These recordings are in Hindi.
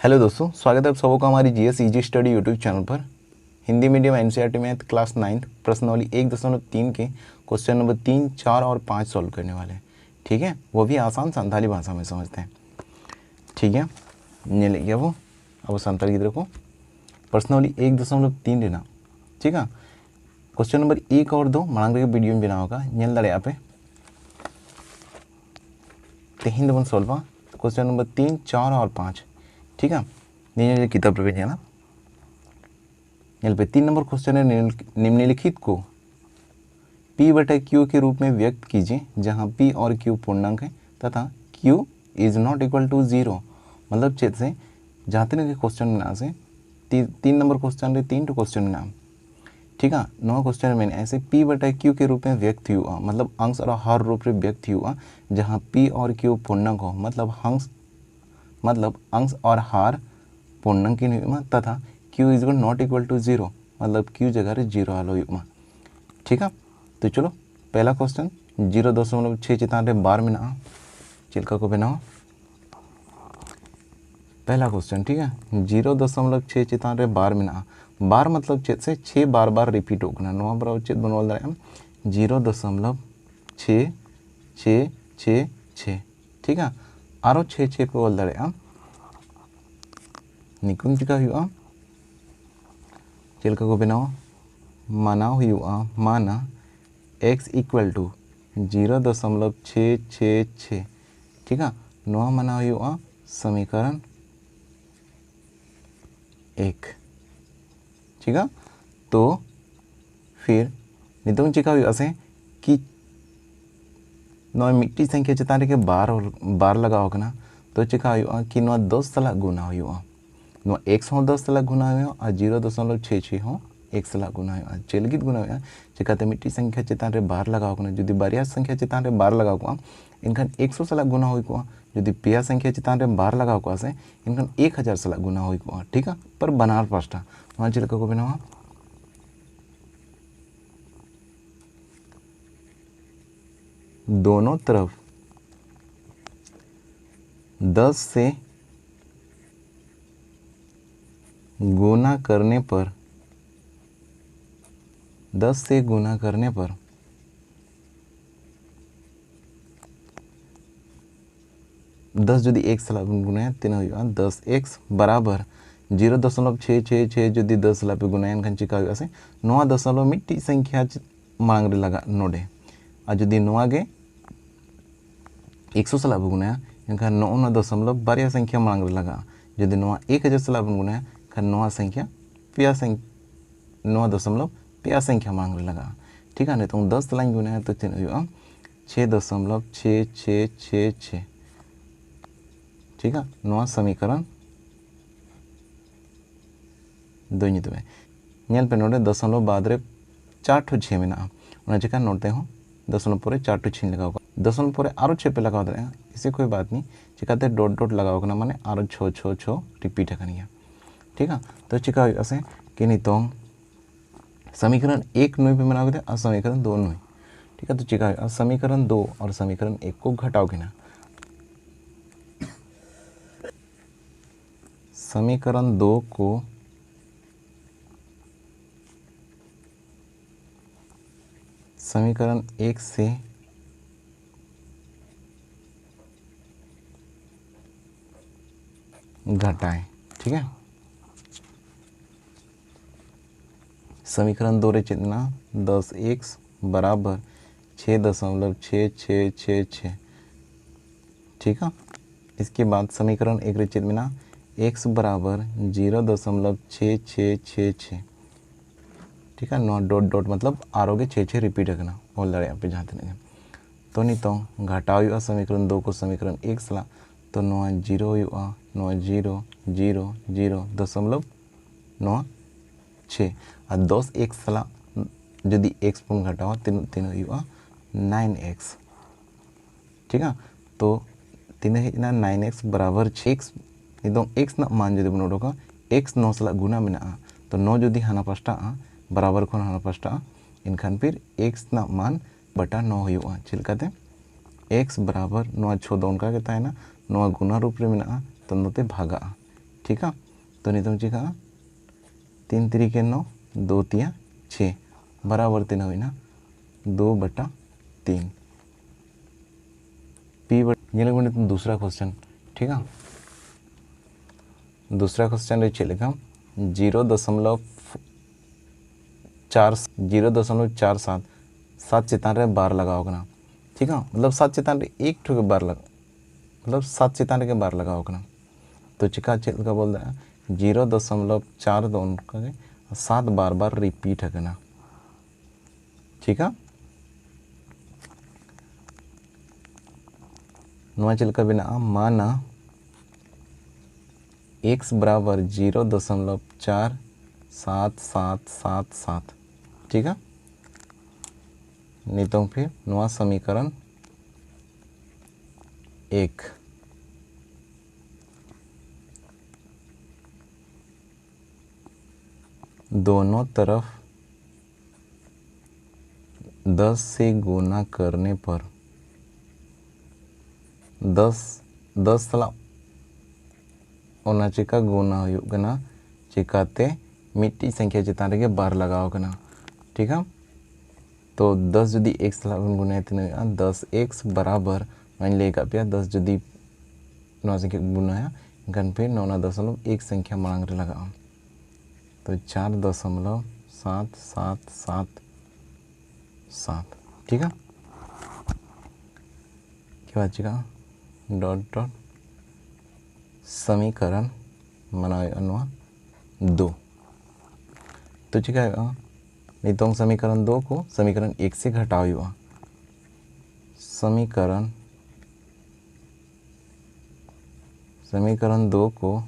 हेलो दोस्तों, स्वागत है आप सबों का हमारी GS easy study YouTube channel पर। Hindi medium NCERT math class 9 प्रश्नावली 1.3 के क्वेश्चन नंबर 3, 4 और 5 सॉल्व करने वाले हैं। ठीक है, वो भी आसान संथाली भाषा में समझते हैं। ठीक है, ये ले गया वो। अब संताल की देखो प्रश्नावली 1.3 लेना। ठीक है, क्वेश्चन नंबर 1 और 2 मांग रहे वीडियो में बना होगा नल दाड़े पे तेहिन दबन सॉल्व क्वेश्चन नंबर 3, 4 और 5। ठीक है, नीचे किताब पे ना पे 3 नंबर क्वेश्चन है, निम्नलिखित को P बटे Q के रूप में व्यक्त कीजिए जहां P और Q पूर्णांक है तथा Q is not equal to 0। मतलब चेत से जाते ना क्वेश्चन में से 3 नंबर क्वेश्चन रे 3 क्वेश्चन में नाम। ठीक है, नौ क्वेश्चन में ऐसे P बटे Q के रूप में व्यक्त हुआ, मतलब अंश और हर रूप में व्यक्त हुआ जहां P और Q पूर्णांक हो, मतलब अंश और हार पूर्णांक तथा Q is not equal to 0, मतलब Q जगह 0 आलो युग्मा। ठीक है, तो चलो पहला क्वेश्चन 0.6 चितान रे 12 में ना चिल्का को बनाओ। पहला क्वेश्चन, ठीक है, 0.6 चितान रे 12 में ना 12 मतलब चेत से 6 बार बार रिपीट होना नवा बराबर चेत बनवल दाड़े 0.66666। ठीक है, आरो 6 पे बोल दाड़े निकुन चिका हुआ चिल्का को बनाओ माना हुआ माना x इक्वल टू 0.666। ठीक है, नवा माना हुआ समीकरण 1। ठीक है, तो फिर नितों चिका हुआ से कि नवा मिट्टी संख्या चितान के बार लगा होगा तो चिका हुआ कि नवा 10 सला गुना हुआ नवा x हो 10 सला गुना हुआ और 0.66 हो 1 सला गुना हुआ चेलगित गुना हुआ चिकाते मिट्टी संख्या चितान रे बार लगा होगा जुदी बारिया संख्या चितान रे बार लगा हुआ इनखान 100 सला गुना हुआ जुदी पिया संख्या चितान रे बार लगा हुआ से इनखान 1000 सला गुना हुआ। ठीक है, पर बनार पास्टा वहाँ चिलका को बनावा दोनों तरफ 10 से गुना करने पर 10 से गुना करने पर 10 जुदी 1 सला गुना तीन हुआ 10x बराबर 0.666 जुदी 10 सला पे गुना इनखान चिका हुआ से नवा दशमलव मिट्टी संख्या मांग रे लगा नोडे और जुदी नवा गे 100 सला पे गुना इनखान 9.2 बारिया संख्या मांग रे लगा जुदी नवा 1000 सला पे गुना खान नवा संख्या पिया संख्या 9.5 संख्या मांग रे लगा। ठीक है, नहीं तो 10 सला गुना तो तीन हुआ 6.6666। ठीक है, नवा समीकरण 2 नित में नेल पे नोटे दशमलव बाद रे 4 ठो 6 में चिका नोटे हो दशमलव पर 4 ठो 6 लगा दशमलव पर आरो 6 पे लगा दे इसे कोई बात नहीं चिकाते डॉट डॉट लगाओ ना माने आरो 6 रिपीट है। ठीक है, तो चिका ऐसे कि नहीं तो समीकरण 1 नुई पे बनाओगे थे और समीकरण 2 नुई। ठीक है, तो चिका समीकरण 2 और समीकरण 1 को घटाओगे ना समीकरण 2 को समीकरण 1 से घटाएं। ठीक है, समीकरण 2 रे चितना 10x बराबर 6.6666। ठीक है, इसके बाद समीकरण 1 रे चितना x बराबर 0.6666। ठीक है, नौ डॉट डॉट मतलब आरोगे 6 रिपीट रखना बोल रहे यहाँ पे जहाँ तक तो नहीं तो घटाओ हुआ समीकरण 2 को समीकरण 1 सला तो 9 0 हुआ 9 0 0 0 दशमलव 9 6 और 10 1 सला यदि x पुन घटाओ तीन तीन हुआ 9x। ठीक है, तो तीन है 9x बराबर 6x एकदम x ना मान जो बनोडो का x 9 सला गुना में ना तो 9 जुदी हाना पास्टा बराबर को हाना पास्टा इनखान फिर x ना मान बटा 9 हुआ चिलकाते x बराबर नवा छो दौन का कहता है ना नवा गुना रूप रे में ना तो नोते भागा। ठीक है। तो नितों चिका 3 3 9 2 3 6 बराबर तीन होना 2/3 पी बट दूसरा क्वेश्चन। ठीक है, दूसरा क्वेश्चन रे चलेगा 0.47 7 चितान रे बार लगाओ कना। ठीक है, मतलब 7 चितान रे एक ठो के बार लगा, मतलब 7 चितान के बार लगाओ कना। तो चिका चेक का बोल रहा 0.42 का 7 बार बार रिपीट है कना। ठीक है, नवा चल का बिना माना x बराबर 0.477777। ठीक है, नहीं तो फिर नवा समीकरण 1 दोनों तरफ 10 से गुना करने पर 10 साला चिका गुना होना चिकाते मिट्टी संख्या चितान रे बार लगाओ कना। ठीक है, तो 10 जुदी x गुना तीन 10x बराबर मान लेगा पे 10 जुदी नौ संख्या गुना है गन पे 9.1 संख्या मांग रे लगाओ तो 4.7777। ठीक है, क्या बात चिका डॉट डॉट समीकरण मना 2। तो ठीक है, नितों समीकरण 2 को समीकरण 1 से घटाओ हुआ समीकरण 2 को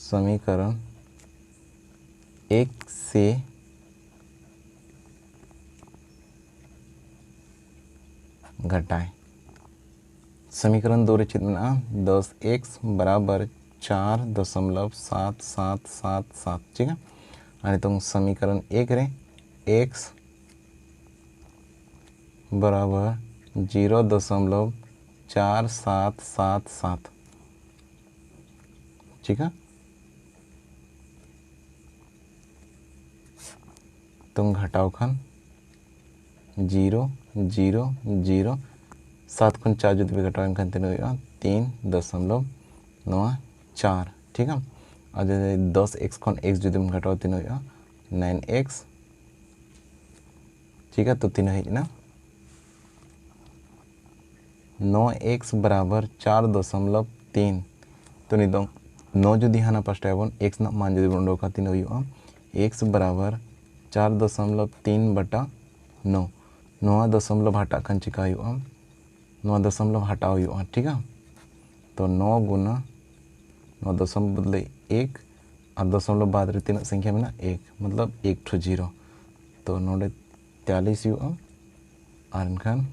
समीकरण 1 से घटाए। समीकरण 2 रचित में 10x बराबर 4.7777। ठीक है, अरे तो समीकरण 1 रे x बराबर 0.4777। ठीक है, तुम घटाओ खान 0 0 0 7 खन 4 जो घटाओ खान 3.94। ठीक है, और 10x खन x जो घटाओ 9x। ठीक है, तो 3 है 9x बराबर 4.3। तो नहीं तो 9 जो हाँ फर्स्ट है x ना मान जो उडोका 3 x बराबर 4.3/9 नवा दशमलव हटा खान चिका नवा दशमलव हटाओ। ठीक है, तो 9 गुना 9 दशमलव बदले 1 और दशमलव बाद रे तीन संख्या में 1 मतलब 1 ठो 0 तो नोडे 43 और इनखान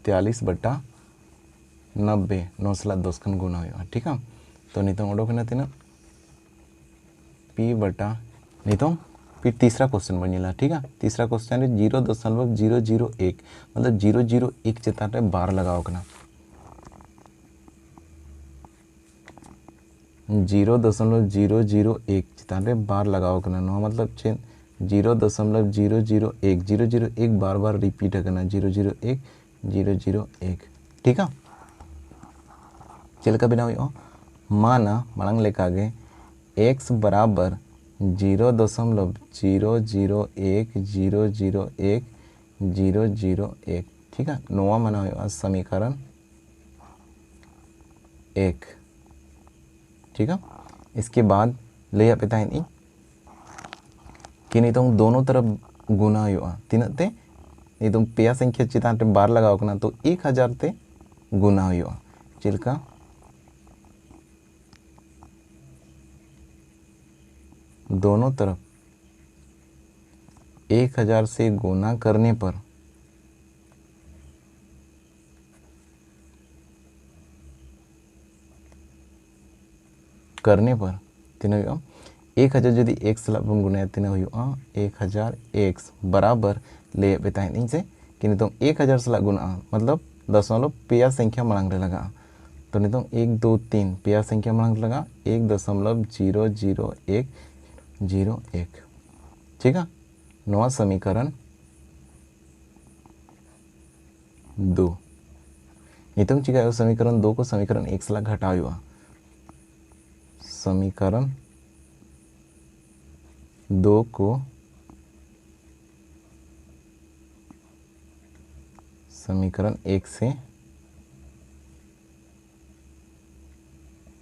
43/90 9 साला 10 खान गुना हो। ठीक है, तो नितों उडोकना तीन p/। नितों फिर तीसरा क्वेश्चन बनिला। ठीक है, तीसरा क्वेश्चन है 0.001 मतलब 001 चितान रे बार लगाओ कना। 0.001 चितान रे बार लगाओ कना नो मतलब 0.001 बार बार रिपीट है करना 001। ठीक है, चल का बिना माना मांग लेका आगे x बराबर 0.001001001। ठीक है, नोवा मना समीकरण 1। ठीक है, इसके बाद ले पे नहीं कि नहीं तो दोनों तरफ गुना हुआ तीनते नहीं तो पेया संख्या चितान टे बार लगाओ कना तो 1000 ते गुना हुआ चिलका दोनों तरफ 1000 से गुना करने पर तीन 1000 जदि x बन गुना तीन 1000 x बराबर ले बताए से कि तो 1000 सला गुना मतलब दशमलव पेया संख्या मांग रे लगा तो नितों 1 2 3 पेया संख्या मांग लगा 1.00101 ठीक है नवा समीकरण 2 नितों चिका समीकरण 2 को समीकरण 1 सला घटाव हुआ समीकरण 2 को समीकरण 1 से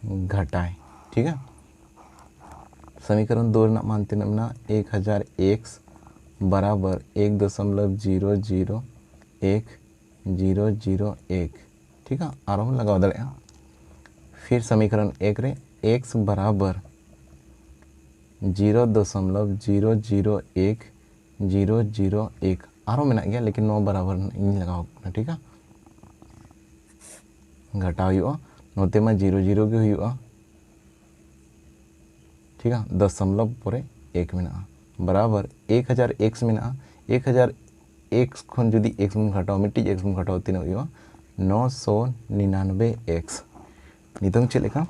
घटाए ठीक है समीकरण 2 मान तीन 1001 बराबर 1.001 ठीक है आराम लगाव दाड़े फिर समीकरण 1 रे x बराबर 0.001 आरो मेना गया लेकिन नो बराबर इन लगाव ठीक है घटाव हुआ नोते में 0 के हुआ ठीक है दशमलव परे 1 मेना बराबर 1000 x मेना 1000 x खन जुदी x बन घटाव मिट्टी x बन घटाव तीन हुआ 999 x नितों चेक लेका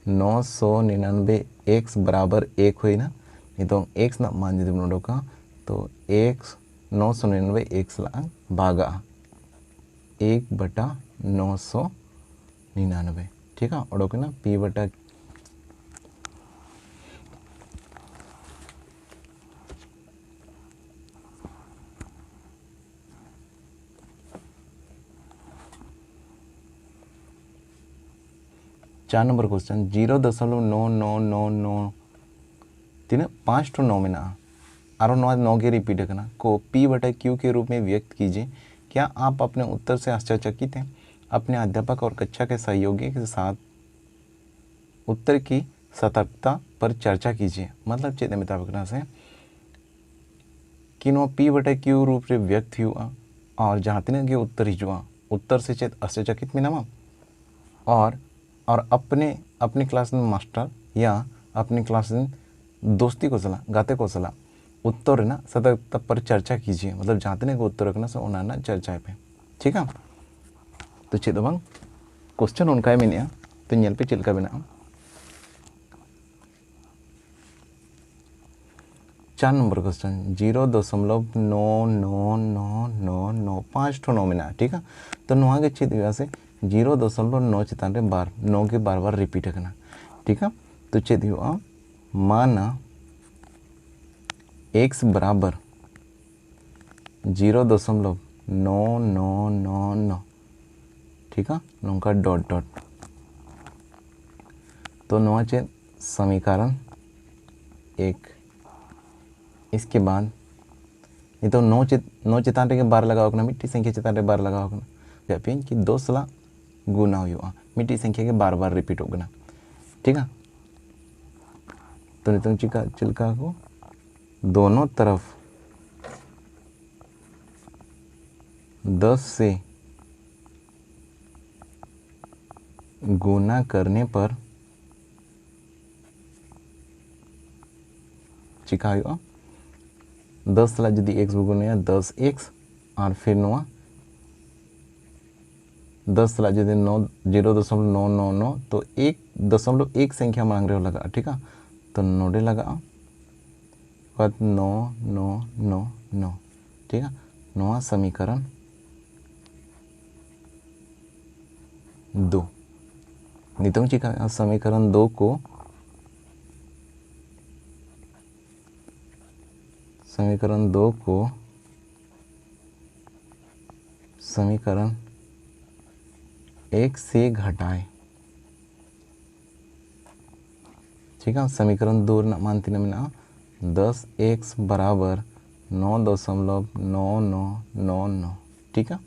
999 x बराबर 1 होइना नितों x ना मान जुदी बन उडोका तो x 999 x ला भागा 1/999 ठीक है उडोके ना p बटा चार नंबर क्वेश्चन 0.9999 तीन 5 to 9 में ना आरो 9 के रिपीट करना को p बटा q के रूप में व्यक्त कीजिए क्या आप अपने उत्तर से आश्चर्यचकित हैं अपने अध्यापक और कक्षा के सहयोगी के साथ उत्तर की सतर्कता पर चर्चा कीजिए मतलब चेत मुताबिक से कि नो p बटा q रूप से व्यक्त हुआ और जहाँ तीन के उत्तर हिजुआ उत्तर से चेत आश्चर्यचकित में नामा और अपने क्लास में मास्टर या अपनी क्लास में दोस्ती को सला गाते को सला उत्तर ना सतर्कता पर चर्चा कीजिए मतलब जहाँ तक उत्तर रखना से उन्ना चर्चा पे ठीक है तो चेद बांग क्वेश्चन उनका मेने तो नेल पे चलका बना 4 नंबर क्वेश्चन 0.99999 to 9 मेना ठीक है तो नोआ के चेद हुआ से 0.9 चितान रे बार 9 के बार रिपीट करना ठीक है तो चेद हुआ माना x बराबर 0.999 ठीक है नौका डॉट डॉट तो नोआ चेद समीकरण 1 इसके बाद ये तो 9 चितान रे बार लगाओ ना मिट्टी संख्या चितान रे बार लगाओ ना व्यापी कि 2 सला गुना हुआ मिट्टी संख्या के बार रिपीट होगा ठीक है तो नितों चिल्का को दोनों तरफ 10 से गुना करने पर चिका हुआ 10 ला यदि x गुना 10x और फिर नोआ 10 ला यदि 0.999 तो 1.1 संख्या मांग रहे हो लगा ठीक है तो नोडे लगा 999 ठीक है नोआ समीकरण 2 नितों चिका समीकरण 2 को समीकरण 1 से घटाए ठीक है समीकरण 2 मान तीन में 10x बराबर 9.9999 ठीक है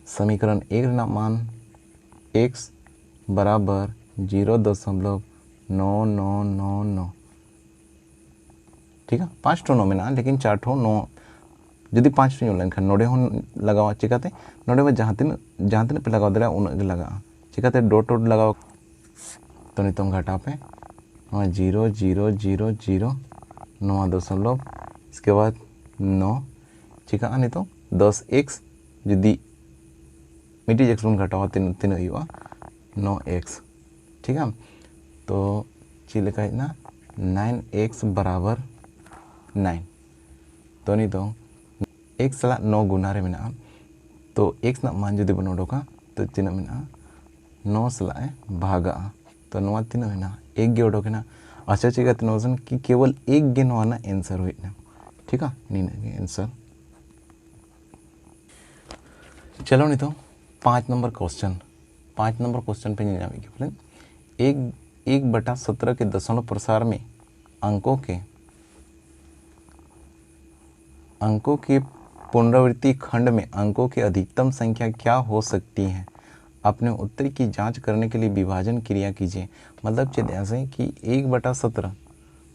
समीकरण 1 मान x बराबर 0.9999 ठीक है 5 to 9 में ना लेकिन 4 to 9 यदि 5 to लेकिन नोड़े हो लगावा चिकाते नोड़े में जहाँ तीन पे लगाओ दे उन लगा चिकाते डॉट डॉट लगाओ तो नितों घटा पे 0.000 9 दशमलव इसके बाद 9 चिका नितों 10x जुदी मिट्टी एक्स बन घटावा तीन हुआ 9x ठीक है। तो चेक ना 9x बराबर 9 तो नहीं तो x सला 9 गुना रे मेना तो x ना मान जुदी बन उडोका तो तीन मेना 9 सला भागा तो नवा तीन मेना एक गे उडोकना। अच्छा चिकाते नोजन कि केवल एक गे नवा ना आंसर होइना ठीक है नीना गे आंसर। चलो नहीं तो 5 नंबर क्वेश्चन पे नहीं जाएंगे बोले एक बटा 17 के दशमलव प्रसार में अंकों के पुनरावृत्ति खंड में अंकों की अधिकतम संख्या क्या हो सकती है। अपने उत्तर की जांच करने के लिए विभाजन क्रिया कीजिए। मतलब चेत ऐसे कि 1/17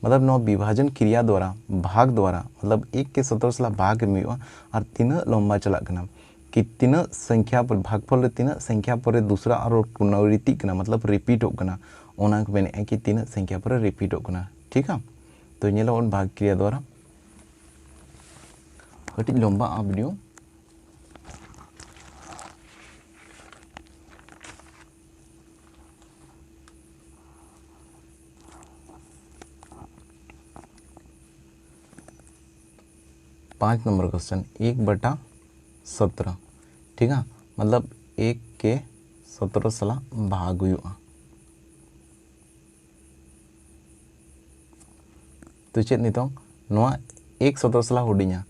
मतलब 9 विभाजन क्रिया द्वारा भाग द्वारा मतलब 1 के 17 सला भाग में और तीन लंबा चला करना कि तीन संख्या पर भागफल तीन संख्या पर दूसरा और पुनरावृत्ति करना मतलब रिपीट होना ओना को मैंने कि तीन संख्या पर रिपीट होना ठीक है। तो ये लो भाग क्रिया द्वारा कटी लंबा आ वीडियो पाँच नंबर क्वेश्चन 1/17 ठीक है मतलब 1 के 17 सला भाग हुआ तो चेत नितों नवा 1 17 सला हुडिया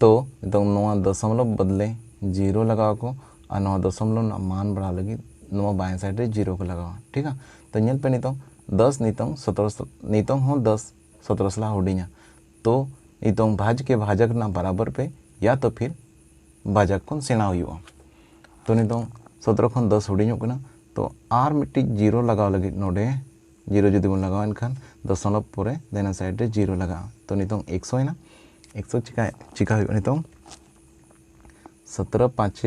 तो नितों नवा दशमलव बदले 0 लगाओ को और नवा दशमलव मान बढ़ा लगी नवा बाएं साइड रे 0 को लगाओ ठीक है। तो नेल पे नितों 10 नितों 17 नितों हो 10 17 सला हुडिया तो नितों भाज के भाजक ना बराबर पे या तो फिर भाजक को सेना हुआ तो नितों 17 खन 10 हुडियों कना तो आर मिट्टी 0 लगाओ लगी नोडे 0 जुदी बन लगाओ इनखान दशमलव पूरे देना साइड रे 0 लगाओ तो नितों 100 है ना 100 चिका हुआ नितों 17 5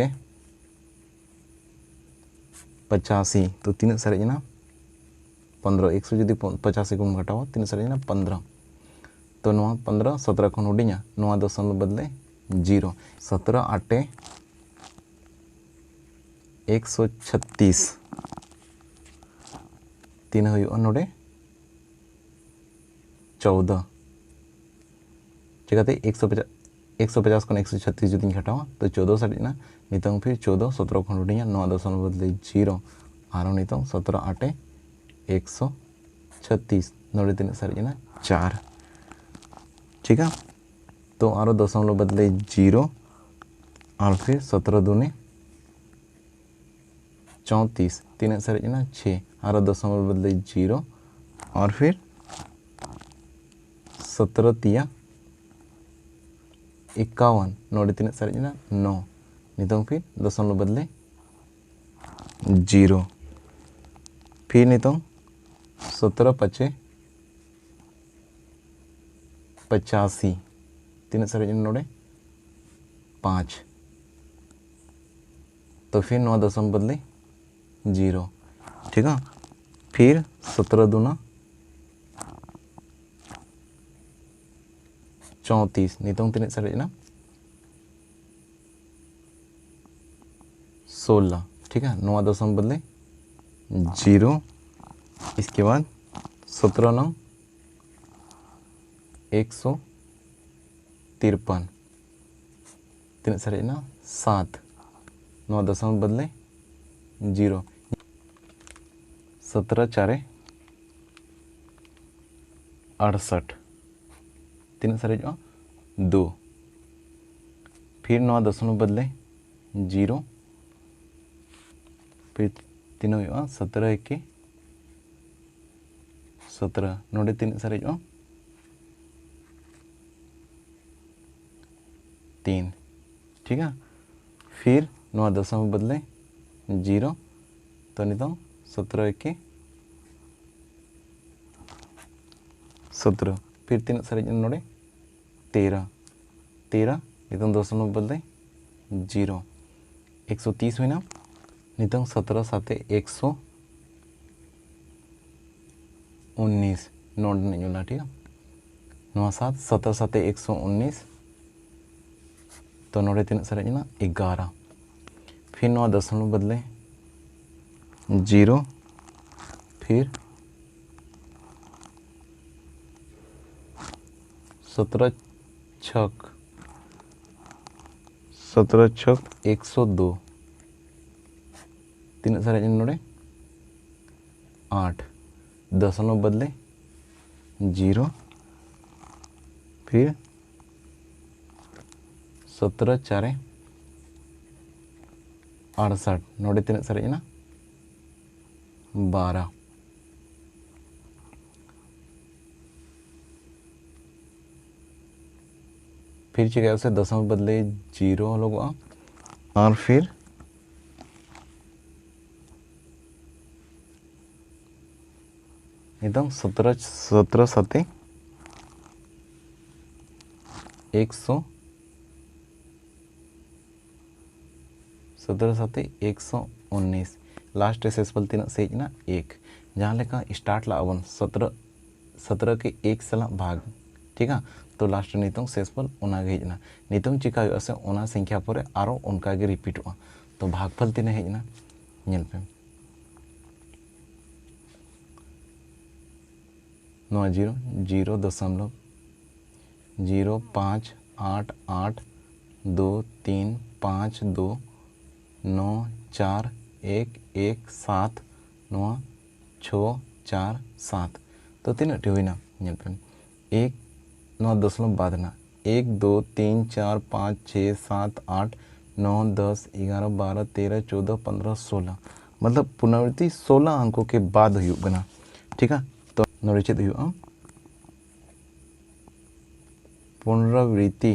85 तो तीन सारे ना 15 100 जुदी 85 को घटाओ तीन सारे ना 15 तो 15 17 खन हुडिया नवा दशमलव बदले 0 17 8 136 तीन हुआ नोडे 14 चिकाते 150 को 136 जुदी घटाओ तो 14 साड़ी ना नितों फिर 14 17 खन हुडिया नवा दशमलव बदले 0 आरो नितों 17 8 136 नोडे तीन साड़ी ना 4 ठीक है। तो आरो दशमलव बदले 0 और फिर 17 दूने 34 तीन सारे ना 6 आरो दशमलव बदले 0 और फिर 17 तिया 51 नोड़े तीन सारे ना 9 नितों फिर दशमलव बदले 0 फिर नितों 17 5 85 तीन सारे नोड़े 5 तो फिर 9 दशमलव बदले 0 ठीक है। फिर 17 दूना 34 नितों तीन सारे ना 16 ठीक है 9 दशमलव बदले 0 इसके बाद 17 9 153 तीन सारे ना 7 9 दशमलव बदले 0 17 4 68 तीन सारे जो 2 फिर 9 दशमलव बदले 0 फिर तीन हुआ 17 1 17 नोड़े तीन सारे जो 3 ठीक है। फिर 9 दशमलव बदले 0 तो नितों 17 1 17 फिर तीन सारे नोड़े 13 13 नितों दशमलव बदले 0 130 हुई ना नितों 17 7 119 नोट नहीं होला ठीक है 9 7 17 7 119 तो नोड़े तीन सर ना 11 फिर 9 दशमलव बदले 0 फिर 17 छक 102 तीन सर नोड़े 8 दशमलव बदले 0 फिर 17 4 68 नोड़े तीन सर 12 फिर चिका उसे दशमलव बदले 0 लोग और फिर एकदम 17 7 100 17 7 119 लास्ट शेषफल तीन से ना 1 जहाँ लेका स्टार्ट ला अवन 17 के 1 सला भाग ठीक है तो लास्ट नितों शेषफल उनागे हेजना नितों चिका से उना संख्या पर आरो उनका गे रिपीट हुआ तो भागफल तीन हेजना नेल पे नौ 0 दशमलव 05888 2 3 5 2 9 4 1 1 7 9 6 4 7 तो तीन हुईना एक 9 दशमलव बादना 1 2 3 4 5 6 7 8 9 10 11 12 13 14 15 16 मतलब पुनरावृत्ति 16 अंकों के बाद हुआ ठीक है तो नोड़े चेद हुआ पुनरावृत्ति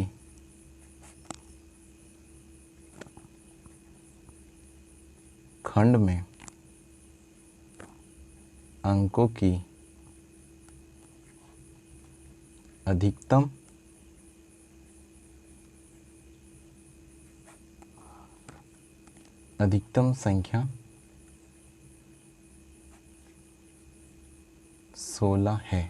खंड में अंकों की अधिकतम संख्या 16 है।